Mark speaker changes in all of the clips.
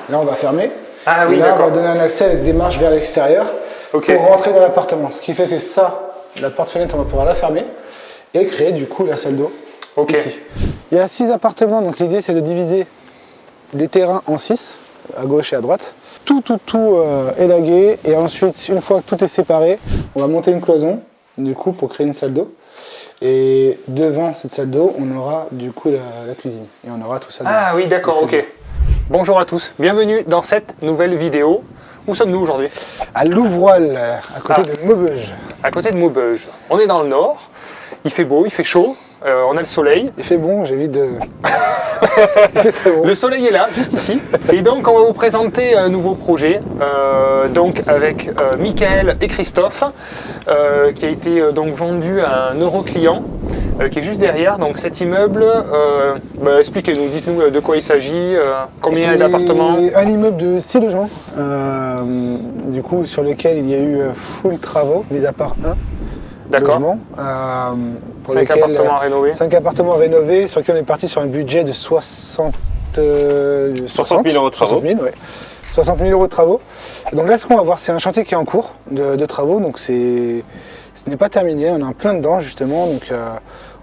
Speaker 1: Là, on va fermer.
Speaker 2: Ah
Speaker 1: et
Speaker 2: oui,
Speaker 1: là, on va donner un accès avec des marches vers l'extérieur pour rentrer dans l'appartement. Ce qui fait que ça, la porte-fenêtre, on va pouvoir la fermer et créer du coup la salle d'eau ici. Il y a 6 appartements, donc l'idée c'est de diviser les terrains en 6, à gauche et à droite. Tout élagué, et ensuite, une fois que tout est séparé, on va monter une cloison, du coup, pour créer une salle d'eau. Et devant cette salle d'eau, on aura du coup la cuisine. Et on aura tout ça.
Speaker 2: Ah oui, d'accord, ok. Bonjour à tous, bienvenue dans cette nouvelle vidéo. Où sommes-nous aujourd'hui?
Speaker 1: À Louvroil, à côté de Maubeuge.
Speaker 2: À côté de Maubeuge. On est dans le nord, il fait beau, il fait chaud, on a le soleil.
Speaker 1: Il fait bon, j'évite de... Il fait très bon.
Speaker 2: Le soleil est là, juste ici. Et donc on va vous présenter un nouveau projet, donc avec Mickaël et Christophe, qui a été donc vendu à un Euroclient, qui est juste derrière. Donc cet immeuble, expliquez-nous, dites-nous de quoi il s'agit, combien il y a d'appartements.
Speaker 1: Un immeuble de 6 logements, du coup sur lequel il y a eu full travaux, mis à part un.
Speaker 2: D'accord.
Speaker 1: 5
Speaker 2: appartements rénovés.
Speaker 1: 5 appartements rénovés, sur lesquels on est parti sur un budget de 60 000 euros de travaux. 60 000 euros de travaux. Donc là, ce qu'on va voir, c'est un chantier qui est en cours de travaux, donc ce n'est pas terminé, on est en plein dedans justement, donc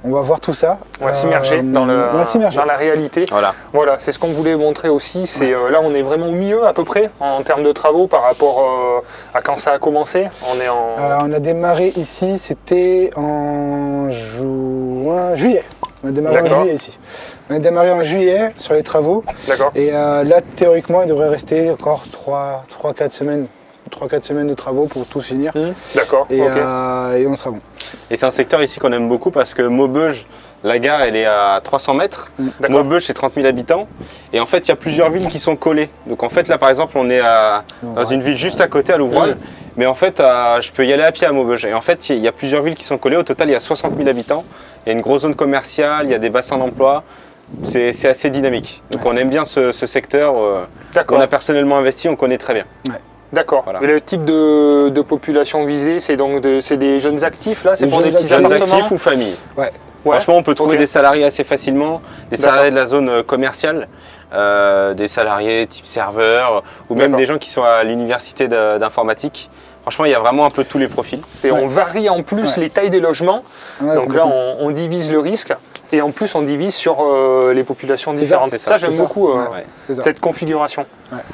Speaker 1: on va voir tout ça.
Speaker 2: On va s'immerger dans la réalité. Voilà, c'est ce qu'on voulait montrer aussi. C'est là, on est vraiment au milieu à peu près en termes de travaux par rapport à quand ça a commencé.
Speaker 1: On a démarré ici, c'était en juillet. On a démarré en juillet ici. On a démarré en juillet sur les travaux.
Speaker 2: D'accord.
Speaker 1: Et là, théoriquement, il devrait rester encore 3-4 semaines. 3-4 semaines de travaux pour tout finir.
Speaker 2: D'accord.
Speaker 1: Et on sera bon.
Speaker 3: Et c'est un secteur ici qu'on aime beaucoup parce que Maubeuge, la gare, elle est à 300 mètres. Maubeuge, c'est 30 000 habitants. Et en fait, il y a plusieurs villes qui sont collées. Donc en fait, là, par exemple, on est dans une ville juste à côté, à Louvroil. Mais en fait, je peux y aller à pied à Maubeuge. Et en fait, il y a plusieurs villes qui sont collées. Au total, il y a 60 000 habitants. Il y a une grosse zone commerciale, il y a des bassins d'emploi. C'est assez dynamique. Donc on aime bien ce secteur. On a personnellement investi, on connaît très bien.
Speaker 2: D'accord. Voilà. Le type de population visée, c'est donc des jeunes actifs là? C'est pour des petits appartements?
Speaker 3: Jeunes actifs ou familles. Franchement, on peut trouver des salariés assez facilement, des salariés de la zone commerciale, des salariés type serveur, ou même des gens qui sont à l'université d'informatique. Franchement, il y a vraiment un peu tous les profils.
Speaker 2: Et on varie en plus les tailles des logements. Donc là, on divise le risque. Et en plus, on divise sur les populations différentes. Ça, j'aime beaucoup cette configuration.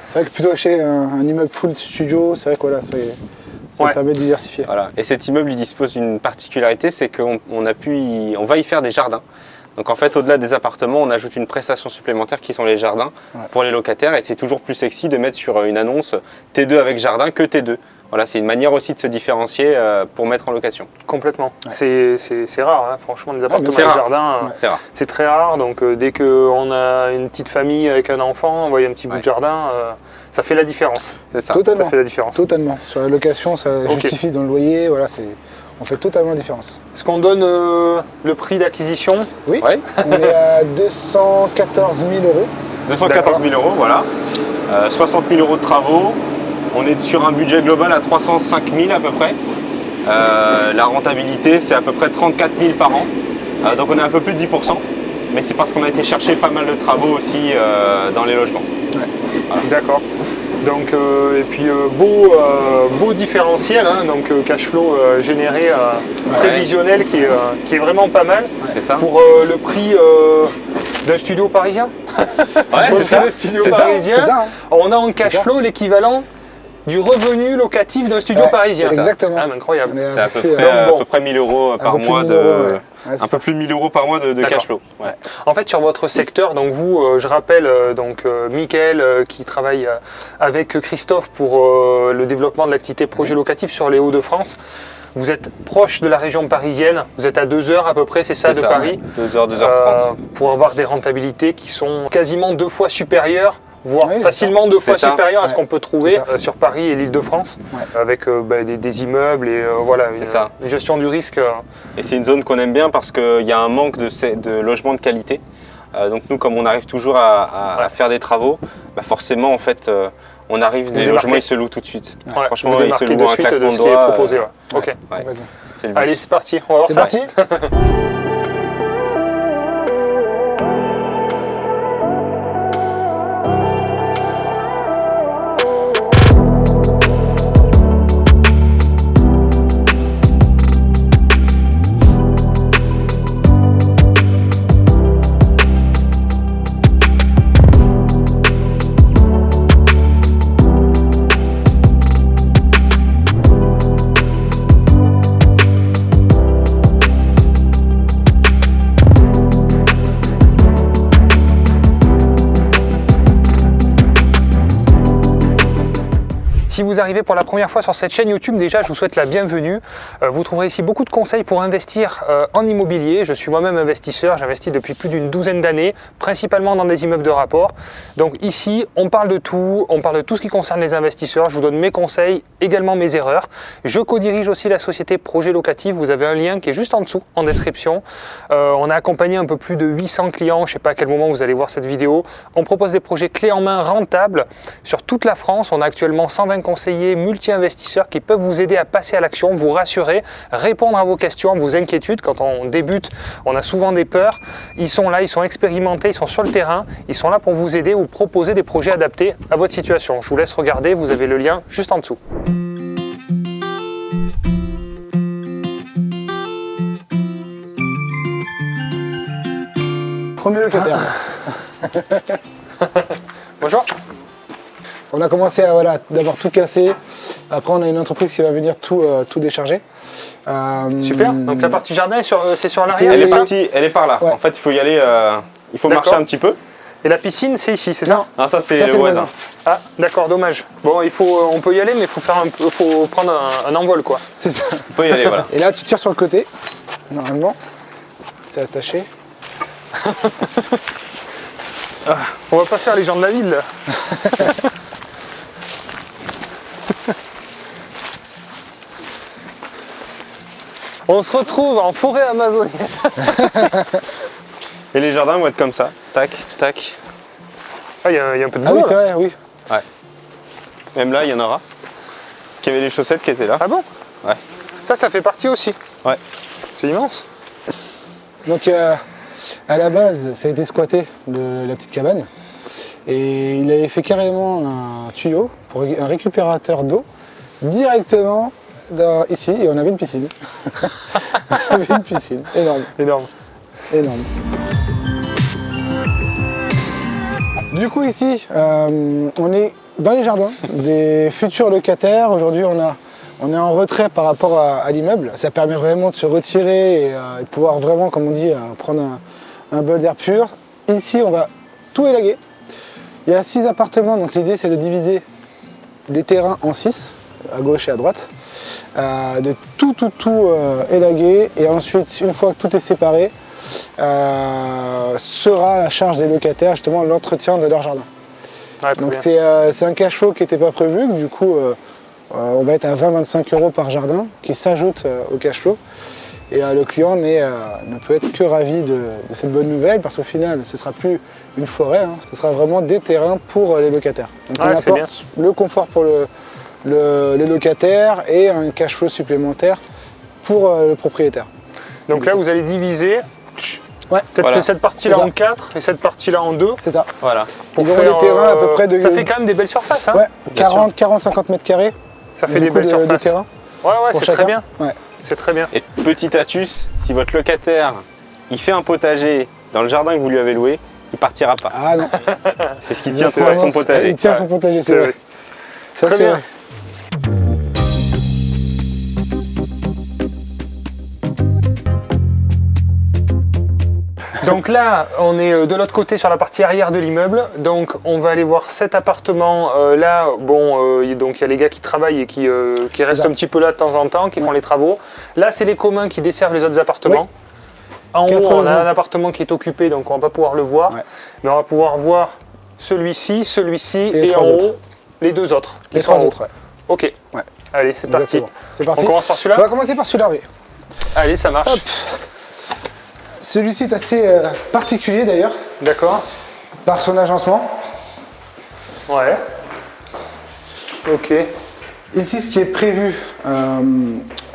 Speaker 1: C'est vrai que plutôt chez un immeuble full studio, c'est vrai que voilà, ça permet de diversifier.
Speaker 3: Voilà. Et cet immeuble, il dispose d'une particularité, c'est qu'on va y faire des jardins. Donc en fait, au-delà des appartements, on ajoute une prestation supplémentaire qui sont les jardins pour les locataires. Et c'est toujours plus sexy de mettre sur une annonce T2 avec jardin que T2. Voilà, c'est une manière aussi de se différencier pour mettre en location.
Speaker 2: Complètement. C'est rare, hein. Franchement, des appartements avec jardin, c'est très rare. Donc dès qu'on a une petite famille avec un enfant, envoyer un petit bout de jardin, ça fait la différence.
Speaker 3: C'est ça.
Speaker 1: Totalement.
Speaker 2: Ça fait la différence.
Speaker 1: Totalement. Sur la location, ça justifie dans le loyer. Voilà, on fait totalement la différence.
Speaker 2: Est-ce qu'on donne le prix d'acquisition?
Speaker 1: Oui. On est à 214 000 euros.
Speaker 3: 214 000 euros, voilà. 60 000 euros de travaux. On est sur un budget global à 305 000 à peu près. La rentabilité, c'est à peu près 34 000 par an. Donc on est un peu plus de 10%. Mais c'est parce qu'on a été chercher pas mal de travaux aussi dans les logements.
Speaker 2: Voilà. D'accord. Donc, et puis beau différentiel, hein, donc cash flow généré prévisionnel qui est vraiment pas mal.
Speaker 3: C'est ça.
Speaker 2: Pour le prix d'un studio parisien.
Speaker 3: C'est ça.
Speaker 2: Le studio parisien.
Speaker 1: Ça, hein.
Speaker 2: On a en cash flow l'équivalent du revenu locatif d'un studio parisien.
Speaker 1: Exactement.
Speaker 2: C'est incroyable.
Speaker 3: C'est à peu près 1 000 euros par mois un peu plus de 1 000 euros par mois de cash flow.
Speaker 2: En fait, sur votre secteur, donc vous, je rappelle, Mickaël qui travaille avec Christophe pour le développement de l'activité projet locatif sur les Hauts-de-France. Vous êtes proche de la région parisienne, vous êtes à 2 heures à peu près, c'est ça, de Paris?
Speaker 3: 2h, 2h30.
Speaker 2: Pour avoir des rentabilités qui sont quasiment 2 fois supérieures, voire facilement 2 fois supérieures à ce qu'on peut trouver sur Paris et l'Île-de-France, avec des immeubles et une gestion du risque.
Speaker 3: Et c'est une zone qu'on aime bien parce qu'il y a un manque de logements de qualité. Donc nous, comme on arrive toujours à faire des travaux, forcément, en fait, on arrive, les logements, ils se louent tout de suite. Franchement, ils se louent un claquement de doigts.
Speaker 2: Proposé. Ok. Allez, c'est parti, on va voir ça.
Speaker 1: C'est parti.
Speaker 2: Si vous arrivez pour la première fois sur cette chaîne YouTube, déjà je vous souhaite la bienvenue. Vous trouverez ici beaucoup de conseils pour investir en immobilier. Je suis moi-même investisseur, j'investis depuis plus d'une douzaine d'années, principalement dans des immeubles de rapport. Donc ici, on parle de tout ce qui concerne les investisseurs. Je vous donne mes conseils, également mes erreurs. Je co-dirige aussi la société Projet Locatif. Vous avez un lien qui est juste en dessous, en description. On a accompagné un peu plus de 800 clients. Je ne sais pas à quel moment vous allez voir cette vidéo. On propose des projets clés en main rentables sur toute la France. On a actuellement 120 conseillers multi-investisseurs qui peuvent vous aider à passer à l'action, vous rassurer, répondre à vos questions, vos inquiétudes. Quand on débute, on a souvent des peurs. Ils sont là, ils sont expérimentés, ils sont sur le terrain. Ils sont là pour vous aider ou proposer des projets adaptés à votre situation. Je vous laisse regarder, vous avez le lien juste en dessous.
Speaker 1: Premier locataire.
Speaker 2: Bonjour.
Speaker 1: On a commencé à d'abord tout casser. Après, on a une entreprise qui va venir tout décharger.
Speaker 2: Super. Donc la partie jardin, c'est sur l'arrière.
Speaker 3: Elle est par là. Ouais. En fait, il faut y aller. Il faut marcher un petit peu.
Speaker 2: Et la piscine, c'est ici, c'est ça?
Speaker 3: Non, ça c'est le voisin.
Speaker 2: Ah, d'accord, dommage. Bon, on peut y aller, mais il faut prendre un envol, quoi.
Speaker 1: C'est ça.
Speaker 3: On peut y aller, voilà.
Speaker 1: Et là, tu tires sur le côté. Normalement, c'est attaché.
Speaker 2: On va pas faire les gens de la ville, là. On se retrouve en forêt amazonienne.
Speaker 3: Et les jardins vont être comme ça. Tac, tac.
Speaker 2: Ah, il y a un peu de bois.
Speaker 1: Ah oui, c'est vrai, oui.
Speaker 3: Ouais. Même là, il y en aura. Qui avait les chaussettes qui étaient là.
Speaker 2: Ah bon?
Speaker 3: Ouais.
Speaker 2: Ça fait partie aussi.
Speaker 3: Ouais.
Speaker 2: C'est immense.
Speaker 1: Donc, à la base, ça a été squatté, la petite cabane. Et il avait fait carrément un tuyau pour un récupérateur d'eau directement ici, et on avait une piscine. On avait une piscine, énorme.
Speaker 2: Énorme.
Speaker 1: Énorme. Du coup ici, on est dans les jardins des futurs locataires. Aujourd'hui, on est en retrait par rapport à l'immeuble. Ça permet vraiment de se retirer et de pouvoir vraiment, comme on dit, prendre un bol d'air pur. Ici, on va tout élaguer. Il y a 6 appartements, donc l'idée c'est de diviser les terrains en 6, à gauche et à droite. De tout élaguer, et ensuite, une fois que tout est séparé, sera à charge des locataires justement l'entretien de leur jardin.
Speaker 2: Ouais,
Speaker 1: donc c'est un cash flow qui n'était pas prévu, du coup on va être à 20-25 € par jardin qui s'ajoute au cash flow, et le client ne peut être que ravi de cette bonne nouvelle, parce qu'au final ce ne sera plus une forêt, hein, ce sera vraiment des terrains pour les locataires. Donc on apporte le confort pour les locataires et un cash flow supplémentaire pour le propriétaire.
Speaker 2: Donc là vous allez diviser
Speaker 1: peut-être
Speaker 2: cette partie-là en 4 et cette partie-là en 2.
Speaker 1: C'est ça.
Speaker 3: Voilà.
Speaker 1: Ils auront des terrains à peu près de...
Speaker 2: Ça fait quand même des belles surfaces. Hein,
Speaker 1: ouais, 40-50 mètres carrés.
Speaker 2: Ça fait des belles surfaces.
Speaker 1: De terrain
Speaker 2: ouais, c'est très bien.
Speaker 1: Ouais.
Speaker 2: C'est très bien.
Speaker 3: Et petite astuce, si votre locataire il fait un potager dans le jardin que vous lui avez loué, il partira pas.
Speaker 1: Ah non.
Speaker 3: Parce qu'il tient tout à son potager.
Speaker 1: Il tient à son potager, c'est vrai. Ça,
Speaker 2: très
Speaker 1: c'est
Speaker 2: bien.
Speaker 1: vrai.
Speaker 2: Donc là, on est de l'autre côté sur la partie arrière de l'immeuble. Donc on va aller voir cet appartement là. Bon, donc il y a les gars qui travaillent et qui restent un petit peu là de temps en temps, qui font les travaux. Là, c'est les communs qui desservent les autres appartements. Oui. En haut, on a un appartement qui est occupé, donc on va pas pouvoir le voir. Ouais. Mais on va pouvoir voir celui-ci, et en haut, les deux autres.
Speaker 1: Les 3 autres, ouais.
Speaker 2: Ok. Ouais. Allez, c'est parti.
Speaker 1: C'est parti.
Speaker 2: On commence par celui-là?
Speaker 1: On va commencer par celui-là, oui.
Speaker 2: Allez, ça marche.
Speaker 1: Hop. Celui-ci est assez particulier d'ailleurs.
Speaker 2: D'accord.
Speaker 1: Par son agencement.
Speaker 2: Ouais. Ok.
Speaker 1: Ici, ce qui est prévu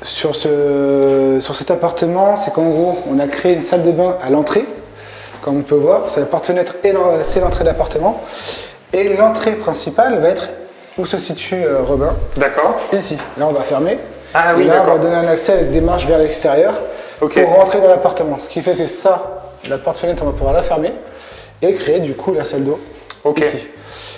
Speaker 1: sur cet appartement, c'est qu'en gros, on a créé une salle de bain à l'entrée, comme on peut voir. C'est la porte-fenêtre et c'est l'entrée de l'appartement. Et l'entrée principale va être où se situe Robin.
Speaker 2: D'accord.
Speaker 1: Ici. Là, on va fermer.
Speaker 2: Ah oui,
Speaker 1: et là, on va donner un accès avec des marches vers l'extérieur pour rentrer dans l'appartement. Ce qui fait que ça, la porte-fenêtre, on va pouvoir la fermer et créer du coup la salle d'eau ici.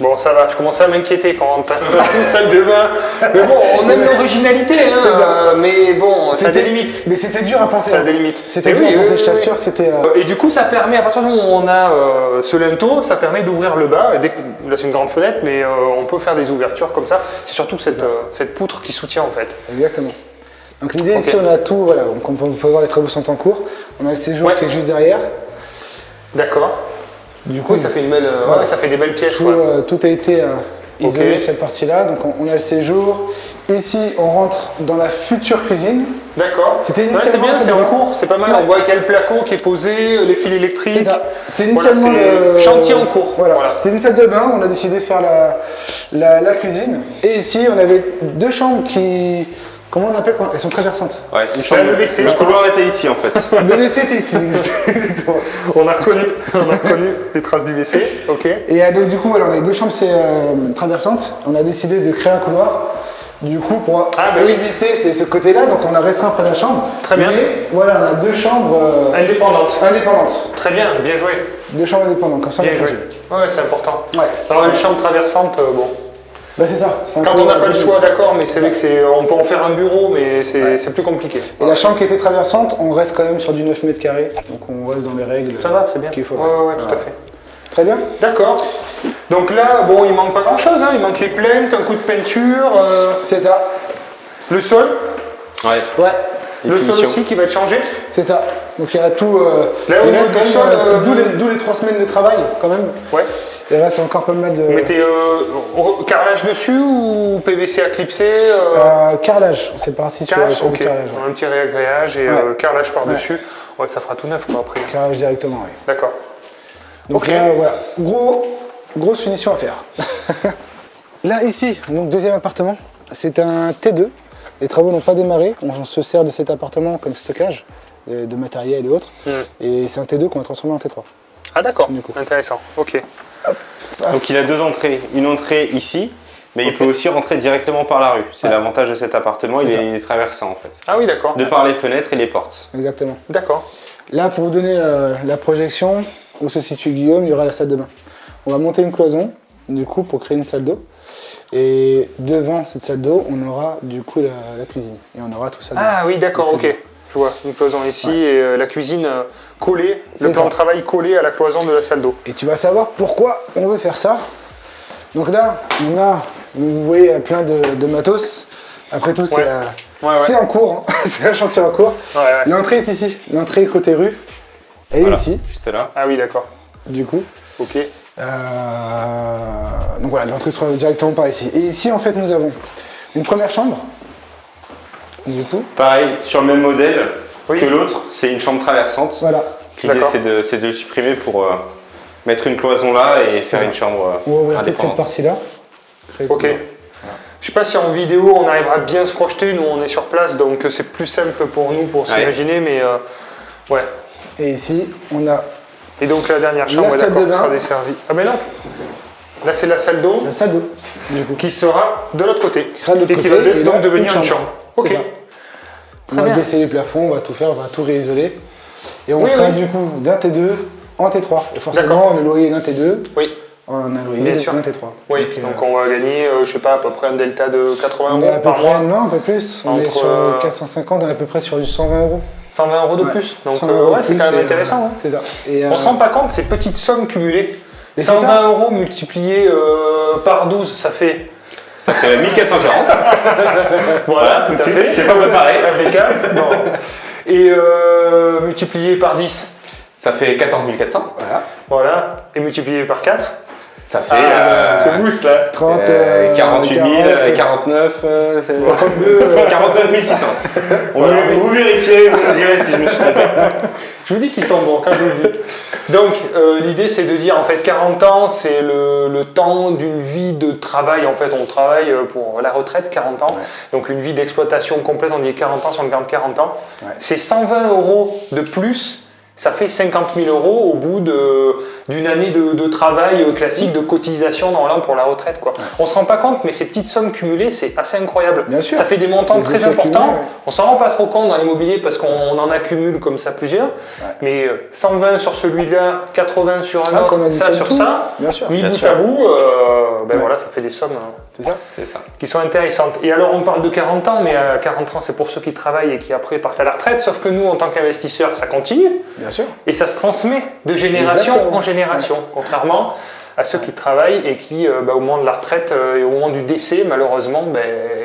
Speaker 2: Bon, ça va, je commençais à m'inquiéter quand on tape une salle de bain. Mais bon, on aime l'originalité, hein, mais bon, ça a des limites.
Speaker 1: Mais c'était dur à penser.
Speaker 2: Ça a des limites.
Speaker 1: C'était dur à penser, je t'assure.
Speaker 2: Et du coup, ça permet, à partir du moment où on a ce linteau, ça permet d'ouvrir le bas. Là, c'est une grande fenêtre, mais on peut faire des ouvertures comme ça. C'est surtout cette poutre qui soutient en fait.
Speaker 1: Exactement. Donc l'idée ici, on a tout, voilà, donc on peut voir les travaux sont en cours. On a le séjour qui est juste derrière.
Speaker 2: D'accord. Du coup, ça fait une belle, ça fait des belles pièces.
Speaker 1: Tout a été isolé cette partie-là. Donc on a le séjour. Ici, on rentre dans la future cuisine.
Speaker 2: D'accord. C'est bien, c'est en cours, c'est pas mal. On voit qu'il y a le placo qui est posé, les fils électriques.
Speaker 1: C'est ça. C'était initialement
Speaker 2: le chantier en cours.
Speaker 1: Voilà. C'était une salle de bain. On a décidé de faire la cuisine. Et ici, on avait deux chambres qui. Comment on appelle quand elles sont traversantes?
Speaker 3: Ouais, une chambre. Le WC, le couloir était ici en fait.
Speaker 1: Le WC était ici.
Speaker 2: On a reconnu les traces du WC. Ok.
Speaker 1: Et donc du coup, voilà, on a deux chambres traversantes. On a décidé de créer un couloir. Du coup, pour éviter ce côté-là, donc on a restreint près de la chambre.
Speaker 2: Très bien.
Speaker 1: Mais voilà, on a deux chambres
Speaker 2: indépendantes.
Speaker 1: Très
Speaker 2: bien joué.
Speaker 1: Deux chambres indépendantes, comme ça.
Speaker 2: Bien joué. Ouais, c'est important.
Speaker 1: Ouais.
Speaker 2: Alors une chambre traversante, bon.
Speaker 1: Bah c'est ça.
Speaker 2: Quand on n'a pas le choix, d'accord, mais c'est vrai que on peut en faire un bureau, mais c'est plus compliqué.
Speaker 1: Et la chambre qui était traversante, on reste quand même sur du 9 mètres carrés, donc on reste dans les règles.
Speaker 2: Ça va, c'est bien.
Speaker 1: Qu'il faut.
Speaker 2: Ouais, tout à fait.
Speaker 1: Très bien.
Speaker 2: D'accord. Donc là, bon, il manque pas grand-chose, hein. Il manque les plaintes, un coup de peinture.
Speaker 1: C'est ça.
Speaker 2: Le sol.
Speaker 3: Ouais.
Speaker 2: Le sol aussi qui va être changé.
Speaker 1: C'est ça. Donc il y a tout.
Speaker 2: Là,
Speaker 1: il reste quand même, d'où les 3 semaines de travail quand même.
Speaker 2: Ouais.
Speaker 1: Et là, c'est encore pas mal de.
Speaker 2: Vous mettez carrelage dessus ou PVC à clipser
Speaker 1: Carrelage. C'est parti sur du carrelage.
Speaker 2: Ouais. Un petit réagréage et carrelage par-dessus. Ouais, ça fera tout neuf quoi après.
Speaker 1: Carrelage directement, oui.
Speaker 2: D'accord.
Speaker 1: Donc là, voilà. Grosse finition à faire. Là, ici, donc deuxième appartement. C'est un T2. Les travaux n'ont pas démarré. On se sert de cet appartement comme stockage de matériel et autres. Et c'est un T2 qu'on va transformer en T3.
Speaker 2: Ah d'accord, intéressant, ok.
Speaker 3: Donc il a deux entrées, une entrée ici, mais il peut aussi rentrer directement par la rue. C'est l'avantage de cet appartement, il est traversant en fait.
Speaker 2: Ah oui d'accord.
Speaker 3: De par les fenêtres et les portes.
Speaker 1: Exactement.
Speaker 2: D'accord.
Speaker 1: Là pour vous donner la projection, où se situe Guillaume, il y aura la salle de bain. On va monter une cloison, du coup pour créer une salle d'eau. Et devant cette salle d'eau, on aura du coup la cuisine. Et on aura tout ça.
Speaker 2: Ah oui d'accord, ok. Je vois, une cloison ici et la cuisine collée, le plan de travail collé à la cloison de la salle d'eau.
Speaker 1: Et tu vas savoir pourquoi on veut faire ça. Donc là, vous voyez plein de matos. Après tout, c'est en cours, hein. C'est un chantier en cours. L'entrée est ici, l'entrée côté rue, elle est ici.
Speaker 3: Juste là.
Speaker 2: Ah oui, d'accord.
Speaker 1: Du coup.
Speaker 2: Ok.
Speaker 1: Donc voilà, l'entrée sera directement par ici. Et ici, en fait, nous avons une première chambre. Du coup.
Speaker 3: Pareil, sur le même modèle que l'autre, c'est une chambre traversante.
Speaker 1: Voilà.
Speaker 3: L'idée c'est de le supprimer pour mettre une cloison là et faire une chambre
Speaker 1: on va ouvrir
Speaker 3: indépendante.
Speaker 1: Cette partie-là.
Speaker 2: Ok. Voilà. Je sais pas si en vidéo on arrivera à bien se projeter, nous on est sur place donc c'est plus simple pour nous pour s'imaginer, mais ouais.
Speaker 1: Et ici, on a.
Speaker 2: Et donc la dernière chambre, sera desservie. Ah mais non. Là c'est la salle d'eau.
Speaker 1: C'est la salle d'eau.
Speaker 2: Qui sera de l'autre côté.
Speaker 1: Qui sera de l'autre côté.
Speaker 2: Qui va donc devenir une chambre. Ok.
Speaker 1: On va baisser les plafonds, on va tout faire, on va tout réisoler. Et on sera du coup d'un T2 en T3. Et forcément, le loyer d'un T2, on a un loyer d'un T3.
Speaker 2: Oui, donc on va gagner, je sais pas, à peu près un delta de 80 euros par mois.
Speaker 1: Non, un peu plus. On est sur 450, on est à peu près sur du 120 euros.
Speaker 2: 120 euros de plus. Donc c'est quand même intéressant.
Speaker 1: C'est ça.
Speaker 2: On se rend pas compte, ces petites sommes cumulées. 120 euros multipliés par 12, ça fait...
Speaker 3: Ça fait 1440.
Speaker 2: Voilà, tout à fait.
Speaker 3: C'était pas préparé.
Speaker 2: Et multiplié par 10.
Speaker 3: Ça fait 14 400.
Speaker 2: Voilà. Et multiplié par 4.
Speaker 3: Ça fait
Speaker 2: c'est mousse là.
Speaker 1: 30,
Speaker 3: 48 000, 49,
Speaker 1: 52,
Speaker 3: 49 600. Vous vérifiez, vous me direz si je me suis trompé.
Speaker 2: Je vous dis qu'ils sont bons quand je vous le dis. Donc l'idée c'est de dire en fait 40 ans c'est le temps d'une vie de travail. En fait on travaille pour la retraite 40 ans. Donc une vie d'exploitation complète, on dit 40 ans, si on garde 40 ans. C'est 120 euros de plus ça fait 50 000 € au bout d'une année de travail classique, de cotisation normalement pour la retraite, quoi. On se rend pas compte, mais ces petites sommes cumulées, c'est assez incroyable.
Speaker 1: Bien sûr.
Speaker 2: Ça fait des montants très importants. On s'en rend pas trop compte dans l'immobilier parce qu'on en accumule comme ça plusieurs. Mais 120 sur celui-là, 80 sur un autre, ça sur ça, mis bout à bout, voilà, ça fait des sommes qui sont intéressantes. Et alors on parle de 40 ans, mais à 40 ans, c'est pour ceux qui travaillent et qui après partent à la retraite, sauf que nous, en tant qu'investisseurs, ça continue.
Speaker 1: Bien sûr.
Speaker 2: Et ça se transmet de génération en génération, contrairement à ceux qui travaillent et qui, au moment de la retraite et au moment du décès, malheureusement,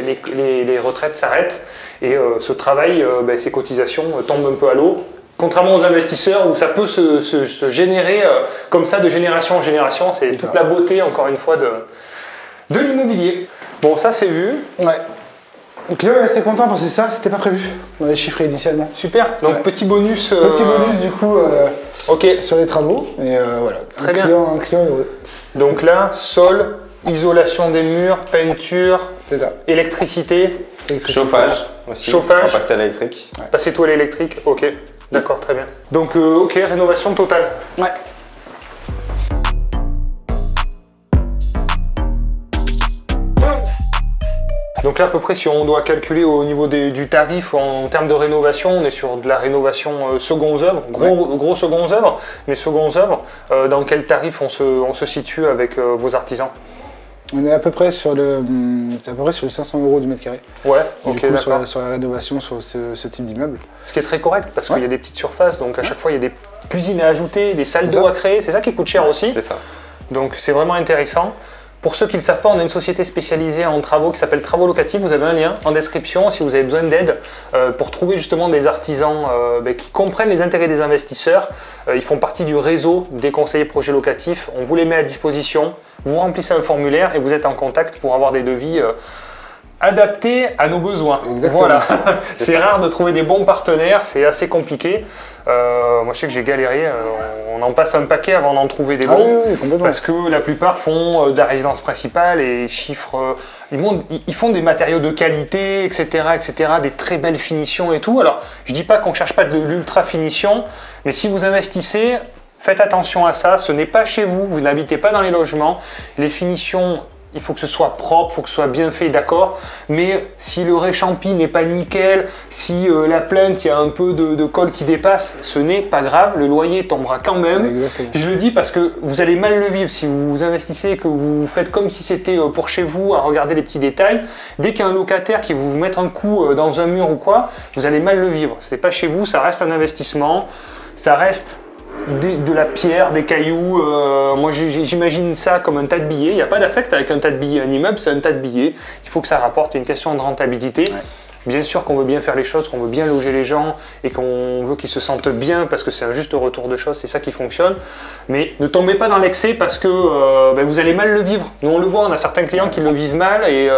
Speaker 2: les retraites s'arrêtent et ce travail, ces cotisations tombent un peu à l'eau. Contrairement aux investisseurs où ça peut se générer comme ça de génération en génération, c'est toute la beauté, encore une fois, de l'immobilier. Bon, ça c'est vu.
Speaker 1: Ouais. Donc là, assez content parce que ça, c'était pas prévu. On avait chiffré initialement.
Speaker 2: Super. Donc petit bonus.
Speaker 1: Petit bonus du coup sur les travaux. Et voilà.
Speaker 2: Très bien.
Speaker 1: Un client heureux.
Speaker 2: Donc là, sol, isolation des murs, peinture, électricité,
Speaker 3: chauffage aussi.
Speaker 2: Chauffage.
Speaker 3: On va passer à l'électrique.
Speaker 2: Passer tout à l'électrique. Ok. D'accord, très bien. Donc rénovation totale.
Speaker 1: Ouais.
Speaker 2: Donc là, à peu près, si on doit calculer au niveau du tarif en termes de rénovation, on est sur de la rénovation secondes œuvres, gros secondes œuvres. Mais secondes œuvres, dans quel tarif on se situe avec vos artisans?
Speaker 1: On est à peu près sur le 500 € du mètre carré.
Speaker 2: Ouais, ok, d'accord.
Speaker 1: Sur la rénovation sur ce type d'immeuble.
Speaker 2: Ce qui est très correct parce qu'il y a des petites surfaces, donc à chaque fois il y a des cuisines à ajouter, des salles d'eau à créer, c'est ça qui coûte cher aussi.
Speaker 3: C'est ça.
Speaker 2: Donc c'est vraiment intéressant. Pour ceux qui ne le savent pas, on a une société spécialisée en travaux qui s'appelle Travaux Locatifs. Vous avez un lien en description si vous avez besoin d'aide pour trouver justement des artisans qui comprennent les intérêts des investisseurs. Ils font partie du réseau des conseillers projets locatifs. On vous les met à disposition. Vous remplissez un formulaire et vous êtes en contact pour avoir des devis adaptés à nos besoins.
Speaker 1: Exactement.
Speaker 2: Voilà. C'est rare de trouver des bons partenaires, c'est assez compliqué. Moi je sais que j'ai galéré, on en passe un paquet avant d'en trouver des bons, parce que la plupart font de la résidence principale et chiffrent, ils font des matériaux de qualité, etc., des très belles finitions et tout. Alors je dis pas qu'on ne cherche pas de l'ultra finition, mais si vous investissez, faites attention à ça, ce n'est pas chez vous, vous n'habitez pas dans les logements, les finitions, il faut que ce soit propre, il faut que ce soit bien fait, d'accord, mais si le réchampi n'est pas nickel, si la plainte, il y a un peu de colle qui dépasse, ce n'est pas grave, le loyer tombera quand même.
Speaker 1: Exactement.
Speaker 2: Je le dis parce que vous allez mal le vivre si vous investissez et que vous faites comme si c'était pour chez vous, à regarder les petits détails. Dès qu'il y a un locataire qui va vous mettre un coup dans un mur ou quoi, vous allez mal le vivre. Ce n'est pas chez vous, ça reste un investissement, ça reste de la pierre, des cailloux, moi j'imagine ça comme un tas de billets. Il n'y a pas d'affect avec un tas de billets. Un immeuble, c'est un tas de billets. Il faut que ça rapporte, une question de rentabilité. Ouais. Bien sûr qu'on veut bien faire les choses, qu'on veut bien loger les gens et qu'on veut qu'ils se sentent bien parce que c'est un juste retour de choses, c'est ça qui fonctionne. Mais ne tombez pas dans l'excès parce que vous allez mal le vivre. Nous on le voit, on a certains clients qui le vivent mal et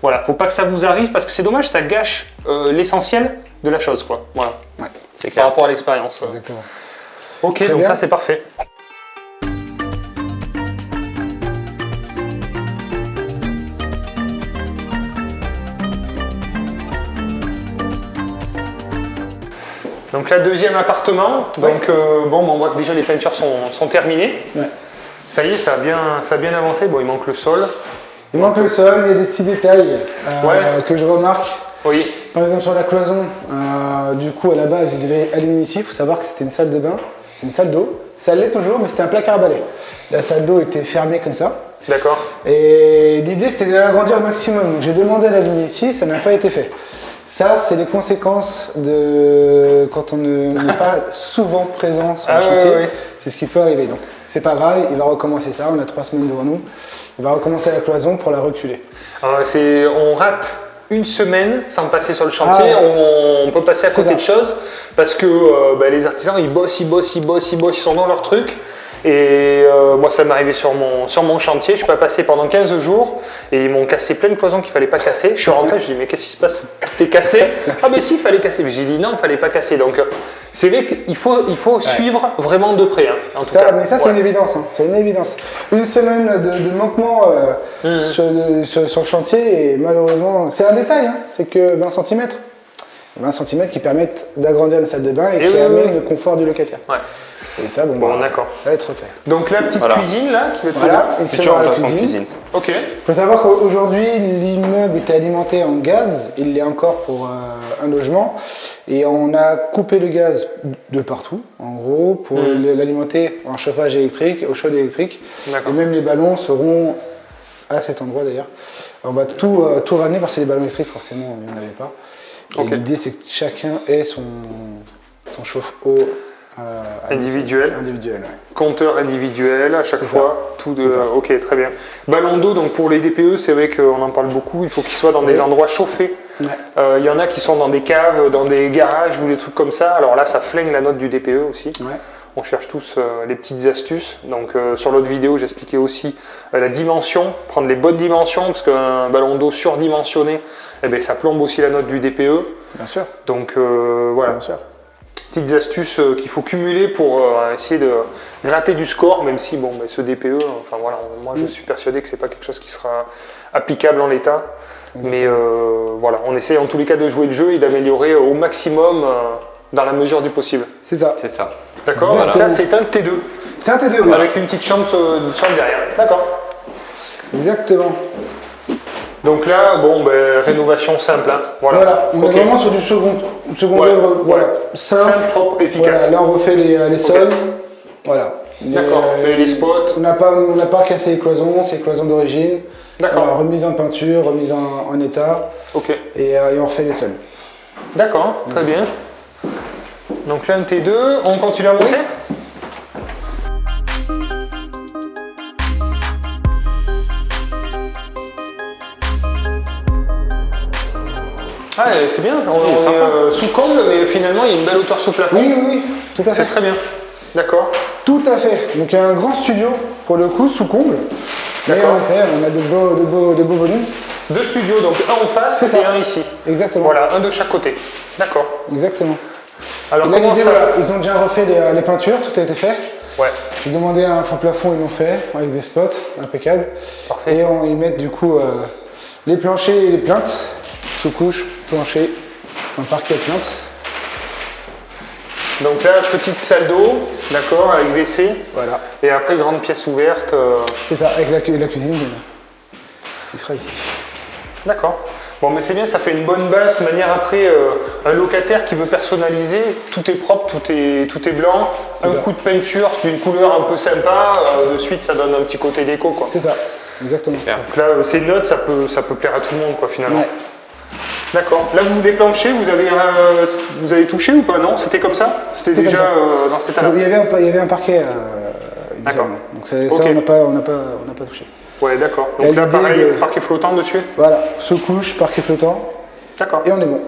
Speaker 2: voilà, faut pas que ça vous arrive parce que c'est dommage, ça gâche l'essentiel de la chose, quoi. Voilà.
Speaker 1: Ouais,
Speaker 2: c'est clair. Par rapport à l'expérience.
Speaker 1: Exactement.
Speaker 2: Ok,
Speaker 1: très
Speaker 2: donc
Speaker 1: bien.
Speaker 2: Ça c'est parfait. Donc là, deuxième appartement, donc on voit que déjà les peintures sont terminées. Ouais. Ça y est, ça a bien avancé. Bon, il manque le sol.
Speaker 1: Il manque le sol, il y a des petits détails que je remarque.
Speaker 2: Oui.
Speaker 1: Par exemple sur la cloison, du coup à la base il devait aligner ici, il faut savoir que c'était une salle de bain, c'est une salle d'eau. Ça l'est toujours, mais c'était un placard à balai. La salle d'eau était fermée comme ça.
Speaker 2: D'accord.
Speaker 1: Et l'idée c'était de l'agrandir au maximum. Donc j'ai demandé à l'aligner ici, ça n'a pas été fait. Ça, c'est les conséquences de quand on n'est pas souvent présent sur le chantier. Ouais. C'est ce qui peut arriver. Donc, c'est pas grave, il va recommencer ça. On a 3 semaines devant nous. Il va recommencer la cloison pour la reculer.
Speaker 2: Alors, on rate une semaine sans passer sur le chantier. On peut passer à côté de choses parce que les artisans, ils bossent, ils sont dans leur truc. Et moi, ça m'est arrivé sur mon chantier. Je suis pas passé pendant 15 jours et ils m'ont cassé plein de cloisons qu'il fallait pas casser. Je suis rentré, je dis mais qu'est-ce qui se passe? Tout est cassé. Ah mais si, il fallait casser. Mais j'ai dit non, il fallait pas casser. Donc c'est vrai qu'il faut suivre vraiment de près. Hein, en tout cas.
Speaker 1: Mais ça, c'est une évidence. Hein. C'est une évidence. Une semaine de manquement sur le chantier et malheureusement, c'est un détail. Hein. C'est que 20 cm. 20 cm qui permettent d'agrandir une salle de bain et qui amènent le confort du locataire.
Speaker 2: Ouais.
Speaker 1: Et ça, d'accord. Ça va être refait.
Speaker 2: Donc la petite cuisine là, qui va être
Speaker 1: voilà, ici on a la cuisine.
Speaker 2: Ok.
Speaker 1: Il faut savoir qu'aujourd'hui, l'immeuble était alimenté en gaz, il l'est encore pour un logement, et on a coupé le gaz de partout, en gros, pour l'alimenter en chauffage électrique, au chaud électrique. Et même les ballons seront à cet endroit d'ailleurs. On va tout ramener parce que les ballons électriques, forcément, il n'y en avait pas. Et l'idée, c'est que chacun ait son chauffe-eau
Speaker 2: individuel.
Speaker 1: Ouais.
Speaker 2: Compteur individuel à chaque fois. Ok, très bien. Ballon d'eau, donc pour les DPE, c'est vrai qu'on en parle beaucoup. Il faut qu'ils soient dans des endroits chauffés. Il y en a qui sont dans des caves, dans des garages ou des trucs comme ça. Alors là, ça flingue la note du DPE aussi. Ouais. On cherche tous les petites astuces. Donc sur l'autre vidéo, j'expliquais aussi la dimension, prendre les bonnes dimensions, parce qu'un ballon d'eau surdimensionné, ça plombe aussi la note du DPE.
Speaker 1: Bien sûr.
Speaker 2: Donc voilà.
Speaker 1: Bien sûr.
Speaker 2: Petites astuces qu'il faut cumuler pour essayer de gratter du score, même si ce DPE, moi je suis persuadé que c'est pas quelque chose qui sera applicable en l'état. Mais voilà, on essaie en tous les cas de jouer le jeu et d'améliorer au maximum dans la mesure du possible.
Speaker 1: C'est ça.
Speaker 2: D'accord. Là c'est un T2.
Speaker 1: C'est un T2, oui.
Speaker 2: Avec une petite chambre derrière. D'accord.
Speaker 1: Exactement.
Speaker 2: Donc là, rénovation simple. Hein.
Speaker 1: Voilà. On est vraiment sur du second œuvre, simple,
Speaker 2: propre, efficace.
Speaker 1: Là, on refait les sols. Voilà.
Speaker 2: D'accord. Les spots.
Speaker 1: On n'a pas cassé les cloisons, c'est les cloisons d'origine.
Speaker 2: D'accord.
Speaker 1: On a remise en peinture, remise en état.
Speaker 2: Ok.
Speaker 1: Et on refait les sols.
Speaker 2: D'accord, très bien. Donc là, un T2, on continue à monter ? Ah, c'est bien, on est sous comble, mais finalement il y a une belle hauteur sous plafond.
Speaker 1: Oui, tout à fait.
Speaker 2: C'est très bien, d'accord.
Speaker 1: Tout à fait, donc il y a un grand studio pour le coup, sous comble. Mais en effet, on a de beaux volumes.
Speaker 2: Deux studios, donc un en face et un ici.
Speaker 1: Exactement.
Speaker 2: Voilà, un de chaque côté. D'accord.
Speaker 1: Exactement.
Speaker 2: Alors
Speaker 1: là, comment ça... Ils ont déjà refait les peintures, tout a été fait.
Speaker 2: Ouais.
Speaker 1: J'ai demandé un faux plafond, ils l'ont fait, avec des spots impeccables.
Speaker 2: Parfait.
Speaker 1: Et ils mettent du coup les planchers et les plinthes, sous-couche, plancher, un parquet plainte.
Speaker 2: Donc là, petite salle d'eau, d'accord, avec WC.
Speaker 1: Voilà.
Speaker 2: Et après, grande pièce ouverte.
Speaker 1: C'est ça, avec la cuisine, il sera ici.
Speaker 2: D'accord. Bon, mais c'est bien, ça fait une bonne base. De manière après, un locataire qui veut personnaliser, tout est propre, tout est blanc. Un coup de peinture d'une couleur un peu sympa, de suite, ça donne un petit côté déco, quoi.
Speaker 1: C'est ça, exactement.
Speaker 2: Donc là, ces notes, ça peut plaire à tout le monde, quoi, finalement.
Speaker 1: Ouais.
Speaker 2: D'accord. Là, vous les planchez, vous avez touché ou pas? Non, c'était comme ça? C'était déjà dans cet état-là?
Speaker 1: Il y avait un parquet.
Speaker 2: D'accord.
Speaker 1: Donc ça, on n'a pas touché.
Speaker 2: Ouais, d'accord. Donc là, pareil, parquet flottant dessus?
Speaker 1: Voilà, sous-couche, parquet flottant.
Speaker 2: D'accord.
Speaker 1: Et on est bon.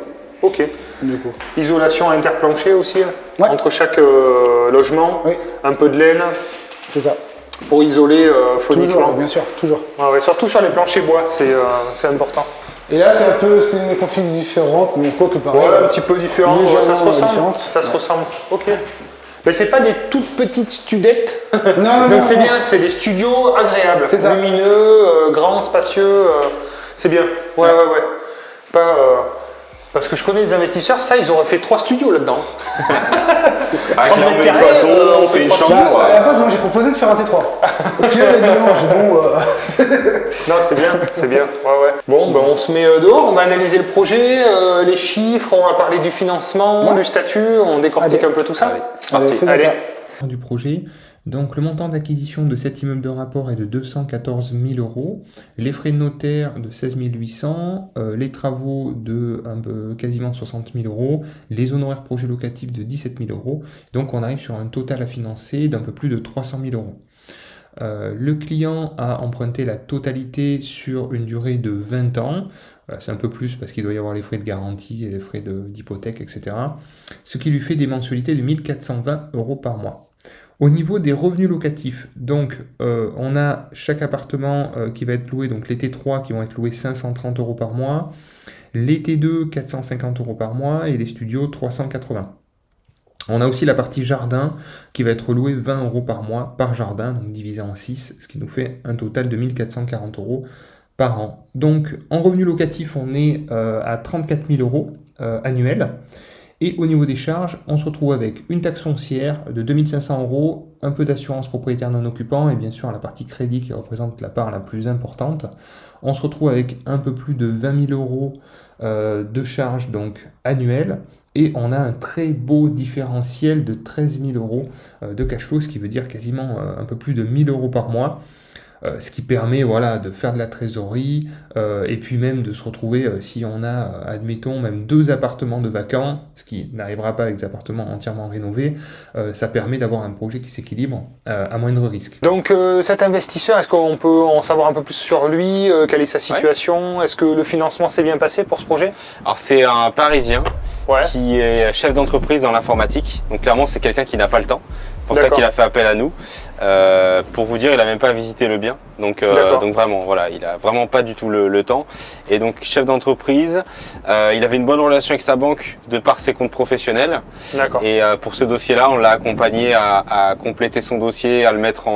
Speaker 2: Ok.
Speaker 1: Du coup.
Speaker 2: Isolation interplancher aussi, entre chaque logement.
Speaker 1: Oui.
Speaker 2: Un peu de laine.
Speaker 1: C'est ça.
Speaker 2: Pour isoler phoniquement.
Speaker 1: Toujours, bien sûr, toujours.
Speaker 2: Ouais, surtout sur les planchers bois, c'est important.
Speaker 1: Et là, c'est une config différente, mais quoi que pareil.
Speaker 2: Ouais, un petit peu différent. Ça se ressemble.
Speaker 1: Différente.
Speaker 2: Ça se ressemble. Ok. Mais c'est pas des toutes petites studettes.
Speaker 1: Non,
Speaker 2: donc c'est bien, c'est des studios agréables, lumineux, grands, spacieux. C'est bien. Ouais. Pas. Parce que je connais des investisseurs, ils auraient fait 3 studios là-dedans.
Speaker 3: On fait une chambre.
Speaker 1: À la base, moi j'ai proposé de faire un T3. Au final, elle a dit non,
Speaker 2: Non, c'est bien. Ouais. Bon, on se met dehors, on va analyser le projet, les chiffres, on va parler du financement, du statut, on décortique un peu tout ça.
Speaker 1: Allez, c'est parti. Allez.
Speaker 4: Du projet. Donc le montant d'acquisition de cet immeuble de rapport est de 214 000 €, les frais de notaire de 16 800, les travaux de quasiment 60 000 €, les honoraires projets locatifs de 17 000 €. Donc on arrive sur un total à financer d'un peu plus de 300 000 €. Le client a emprunté la totalité sur une durée de 20 ans. C'est un peu plus parce qu'il doit y avoir les frais de garantie et les frais d'hypothèque, etc. Ce qui lui fait des mensualités de 1 420 € par mois. Au niveau des revenus locatifs, donc on a chaque appartement qui va être loué, donc les T3 qui vont être loués 530 € par mois, les T2 450 € par mois et les studios 380. On a aussi la partie jardin qui va être louée 20 € par mois par jardin, donc divisé en 6, ce qui nous fait un total de 1 440 € par an. Donc en revenu locatif, on est à 34 000 €, annuel. Et au niveau des charges, on se retrouve avec une taxe foncière de 2500 €, un peu d'assurance propriétaire non occupant et bien sûr la partie crédit qui représente la part la plus importante. On se retrouve avec un peu plus de 20 000 € de charges donc annuelles et on a un très beau différentiel de 13 000 € de cash flow, ce qui veut dire quasiment un peu plus de 1 000 € par mois. Ce qui permet voilà, de faire de la trésorerie et puis même de se retrouver, si on a, admettons, même 2 appartements de vacants, ce qui n'arrivera pas avec des appartements entièrement rénovés, ça permet d'avoir un projet qui s'équilibre à moindre risque.
Speaker 2: Donc cet investisseur, est-ce qu'on peut en savoir un peu plus sur lui, quelle est sa situation? Est-ce que le financement s'est bien passé pour ce projet?
Speaker 3: Alors c'est un Parisien qui est chef d'entreprise dans l'informatique, donc clairement c'est quelqu'un qui n'a pas le temps. C'est pour ça qu'il a fait appel à nous. Pour vous dire, il n'a même pas visité le bien. Donc vraiment, voilà, il n'a vraiment pas du tout le temps. Et donc chef d'entreprise, il avait une bonne relation avec sa banque de par ses comptes professionnels. Et pour ce dossier-là, on l'a accompagné à compléter son dossier, à le mettre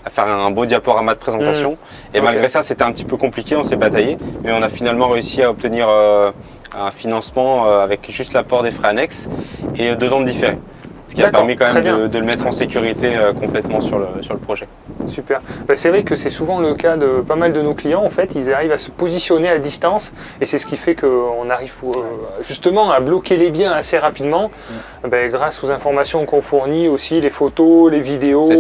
Speaker 3: à faire un beau diaporama de présentation. Et malgré ça, c'était un petit peu compliqué, on s'est bataillé. Mais on a finalement réussi à obtenir un financement avec juste l'apport des frais annexes et 2 ans de différé. Ce qui a permis quand même de le mettre en sécurité complètement sur le projet.
Speaker 2: Super. C'est vrai que c'est souvent le cas de pas mal de nos clients. En fait, ils arrivent à se positionner à distance et c'est ce qui fait qu'on arrive justement à bloquer les biens assez rapidement grâce aux informations qu'on fournit aussi, les photos, les vidéos,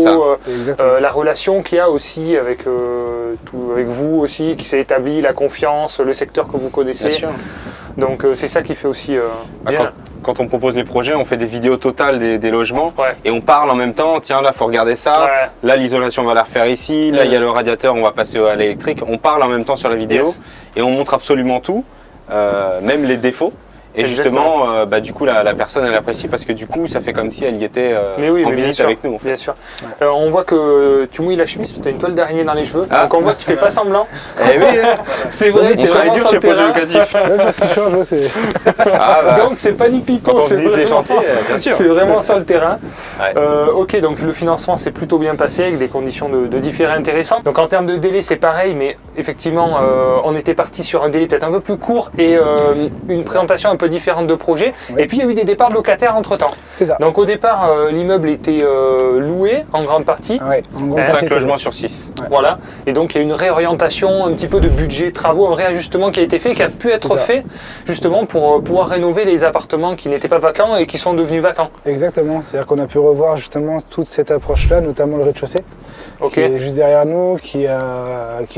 Speaker 2: la relation qu'il y a aussi avec vous aussi, qui s'est établie, la confiance, le secteur que vous connaissez. Bien sûr. Donc c'est ça qui fait aussi bien.
Speaker 3: Quand on propose les projets, on fait des vidéos totales des logements et on parle en même temps, tiens là il faut regarder ça, là l'isolation on va la refaire ici, là il y a le radiateur, on va passer à l'électrique. On parle en même temps sur la vidéo et on montre absolument tout, même les défauts. Et justement, du coup, la personne, elle apprécie parce que du coup, ça fait comme si elle y était en visite avec nous. En fait.
Speaker 2: Bien sûr. On voit que tu mouilles la chemise parce que tu as une toile d'araignée dans les cheveux. Donc on voit que tu fais pas semblant.
Speaker 3: Eh oui,
Speaker 2: c'est vrai, tu es vraiment
Speaker 3: dur chez Projet Locatif.
Speaker 2: Donc c'est pas ni pipeau.
Speaker 3: Quand on visite les chantiers, bien sûr.
Speaker 2: C'est vraiment sur le terrain. Ok, donc le financement s'est plutôt bien passé avec des conditions de différé intéressantes. Donc en termes de délai, c'est pareil, mais effectivement, on était parti sur un délai peut-être un peu plus court et une présentation un peu différentes de projets. Et puis il y a eu des départs de locataires entre temps.
Speaker 1: C'est ça.
Speaker 2: Donc au départ, l'immeuble était loué en grande partie.
Speaker 3: 5 logements sur 6.
Speaker 2: Voilà. Et donc il y a une réorientation, un petit peu de budget, travaux, un réajustement qui a été fait, qui a pu être fait justement pour pouvoir rénover les appartements qui n'étaient pas vacants et qui sont devenus vacants.
Speaker 1: Exactement. C'est-à-dire qu'on a pu revoir justement toute cette approche-là, notamment le rez-de-chaussée. Qui est juste derrière nous, qui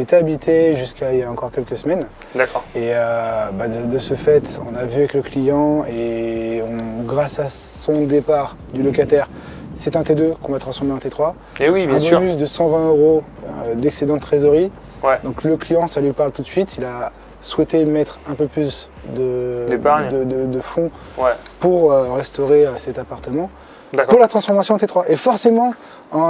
Speaker 1: était habité jusqu'à il y a encore quelques semaines.
Speaker 2: D'accord.
Speaker 1: Et de ce fait, on a vu avec le client et grâce à son départ du locataire, c'est un T2 qu'on va transformer en T3.
Speaker 2: Et oui, bien sûr.
Speaker 1: Un bonus de 120 € d'excédent de trésorerie. Donc le client, ça lui parle tout de suite. Il a souhaité mettre un peu plus de fonds pour restaurer cet appartement. Pour la transformation en T3. Et forcément,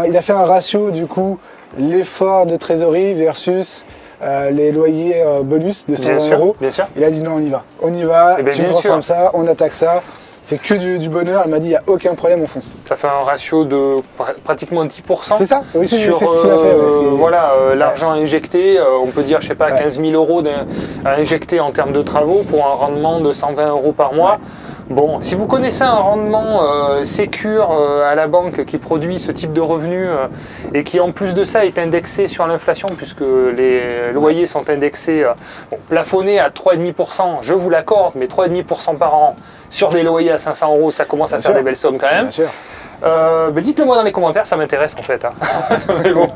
Speaker 1: il a fait un ratio du coup, l'effort de trésorerie versus les loyers bonus de 120 €.
Speaker 2: Bien sûr.
Speaker 1: Il a dit non, on y va, tu transformes ça, on attaque ça. C'est que du bonheur. Elle m'a dit, il n'y a aucun problème, on fonce.
Speaker 2: Ça fait un ratio de pratiquement 10%.
Speaker 1: C'est ça, oui, c'est ce qu'il a fait.
Speaker 2: L'argent injecté, on peut dire, je sais pas, 15 000 € à injecter en termes de travaux pour un rendement de 120 € par mois. Bon, si vous connaissez un rendement sécure à la banque qui produit ce type de revenus et qui en plus de ça est indexé sur l'inflation puisque les loyers sont indexés, plafonnés à 3,5%, je vous l'accorde, mais 3,5% par an sur des loyers à 500 €, ça commence à faire des belles sommes quand même.
Speaker 1: Bien sûr.
Speaker 2: Dites-le moi dans les commentaires, ça m'intéresse en fait. Mais bon,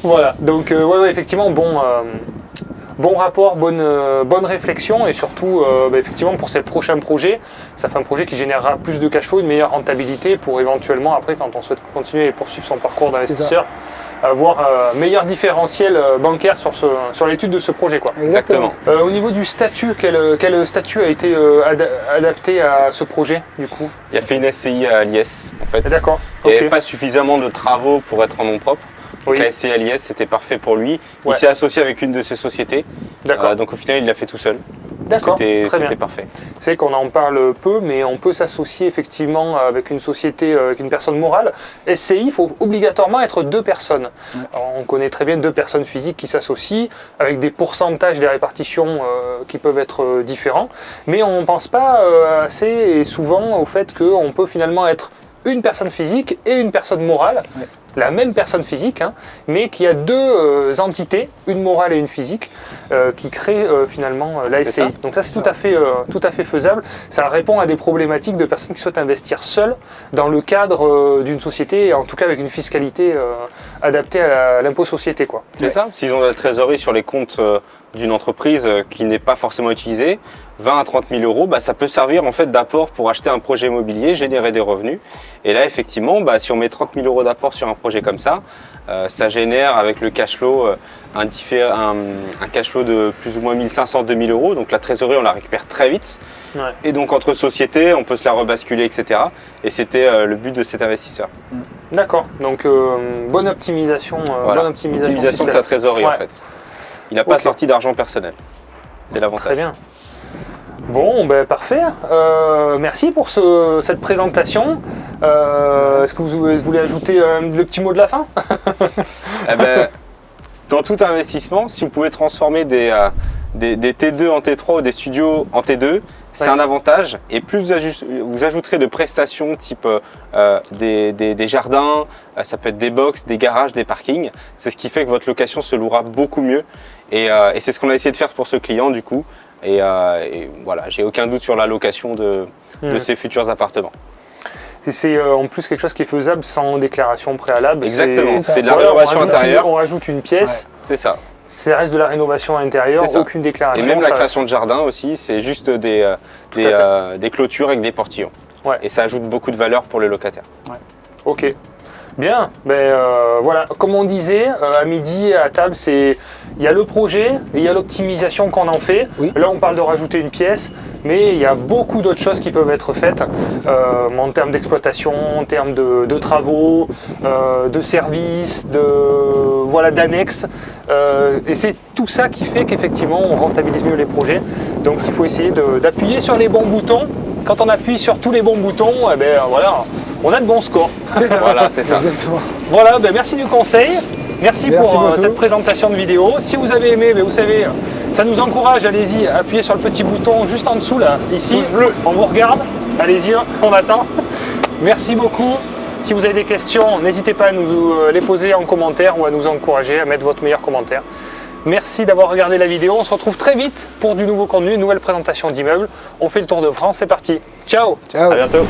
Speaker 2: voilà. Donc effectivement, bon rapport, bonne réflexion et surtout, effectivement, pour ces prochains projets, ça fait un projet qui générera plus de cash flow, une meilleure rentabilité pour éventuellement, après, quand on souhaite continuer et poursuivre son parcours d'investisseur, avoir un meilleur différentiel bancaire sur l'étude de ce projet.
Speaker 1: Exactement.
Speaker 2: Au niveau du statut, quel statut a été adapté à ce projet du coup?
Speaker 3: Il a fait une SCI à l'IS en fait.
Speaker 2: D'accord.
Speaker 3: Il n'y avait pas suffisamment de travaux pour être en nom propre. Donc la SCI à l'IS, c'était parfait pour lui. Il s'est associé avec une de ses sociétés. Donc au final, il l'a fait tout seul.
Speaker 2: D'accord,
Speaker 3: C'était parfait.
Speaker 2: C'est qu'on en parle peu, mais on peut s'associer effectivement avec une société, avec une personne morale. SCI, il faut obligatoirement être 2 personnes.
Speaker 1: Ouais.
Speaker 2: Alors, on connaît très bien 2 personnes physiques qui s'associent, avec des pourcentages, des répartitions qui peuvent être différents. Mais on ne pense pas assez et souvent au fait qu'on peut finalement être une personne physique et une personne morale.
Speaker 1: Ouais.
Speaker 2: La même personne physique, hein, mais qui a 2 entités, une morale et une physique, qui créent finalement la SCI. Donc ça, c'est tout à fait faisable. Ça répond à des problématiques de personnes qui souhaitent investir seules dans le cadre d'une société, en tout cas avec une fiscalité adaptée à l'impôt société, quoi.
Speaker 3: C'est ça. S'ils ont de la trésorerie sur les comptes d'une entreprise qui n'est pas forcément utilisée, 20 à 30 000 euros, bah, ça peut servir en fait d'apport pour acheter un projet immobilier, générer des revenus. Et là, effectivement, bah, si on met 30 000 euros d'apport sur un projet comme ça, ça génère avec le cash flow un cash flow de plus ou moins 1 500, 2 000 euros. Donc la trésorerie, on la récupère très vite.
Speaker 2: Ouais.
Speaker 3: Et donc entre sociétés, on peut se la rebasculer, etc. Et c'était le but de cet investisseur.
Speaker 2: D'accord. Donc bonne optimisation.
Speaker 3: Voilà.
Speaker 2: Bonne
Speaker 3: Optimisation de sa trésorerie en fait. Il n'a pas sorti d'argent personnel. C'est l'avantage.
Speaker 2: Très bien. Bon, ben parfait. Merci pour cette présentation. Est-ce que vous voulez ajouter le petit mot de la fin?
Speaker 3: Eh ben, dans tout investissement, si vous pouvez transformer des T2 en T3 ou des studios en T2, c'est un avantage. Et plus vous ajouterez de prestations type des jardins, ça peut être des box, des garages, des parkings. C'est ce qui fait que votre location se louera beaucoup mieux. Et c'est ce qu'on a essayé de faire pour ce client du coup. Et voilà, j'ai aucun doute sur la location de ces futurs appartements.
Speaker 2: C'est en plus quelque chose qui est faisable sans déclaration préalable.
Speaker 3: Exactement, c'est de la rénovation intérieure.
Speaker 2: On rajoute une pièce.
Speaker 3: Ouais, c'est ça.
Speaker 2: Ça reste de la rénovation intérieure, aucune déclaration.
Speaker 3: Et même la création de jardin aussi, c'est juste des clôtures avec des portillons.
Speaker 2: Ouais.
Speaker 3: Et ça ajoute beaucoup de valeur pour les locataires.
Speaker 1: Ouais.
Speaker 2: Ok. Bien, voilà, comme on disait, à midi, à table, il y a le projet et il y a l'optimisation qu'on en fait.
Speaker 1: Oui.
Speaker 2: Là, on parle de rajouter une pièce, mais il y a beaucoup d'autres choses qui peuvent être faites en termes d'exploitation, en termes de travaux, de services, d'annexes. Et c'est tout ça qui fait qu'effectivement, on rentabilise mieux les projets. Donc, il faut essayer d'appuyer sur les bons boutons. Quand on appuie sur tous les bons boutons, voilà, on a de bons scores.
Speaker 1: C'est ça.
Speaker 3: Voilà, c'est ça.
Speaker 1: Exactement.
Speaker 2: Voilà, merci du conseil. Merci pour cette présentation de vidéo. Si vous avez aimé, vous savez, ça nous encourage. Allez-y, appuyez sur le petit bouton juste en dessous, là, ici.
Speaker 3: Pouce bleu.
Speaker 2: On vous regarde. Allez-y, on attend. Merci beaucoup. Si vous avez des questions, n'hésitez pas à nous les poser en commentaire ou à nous encourager à mettre votre meilleur commentaire. Merci d'avoir regardé la vidéo. On se retrouve très vite pour du nouveau contenu, une nouvelle présentation d'immeubles. On fait le tour de France. C'est parti. Ciao.
Speaker 1: Ciao.
Speaker 3: À bientôt.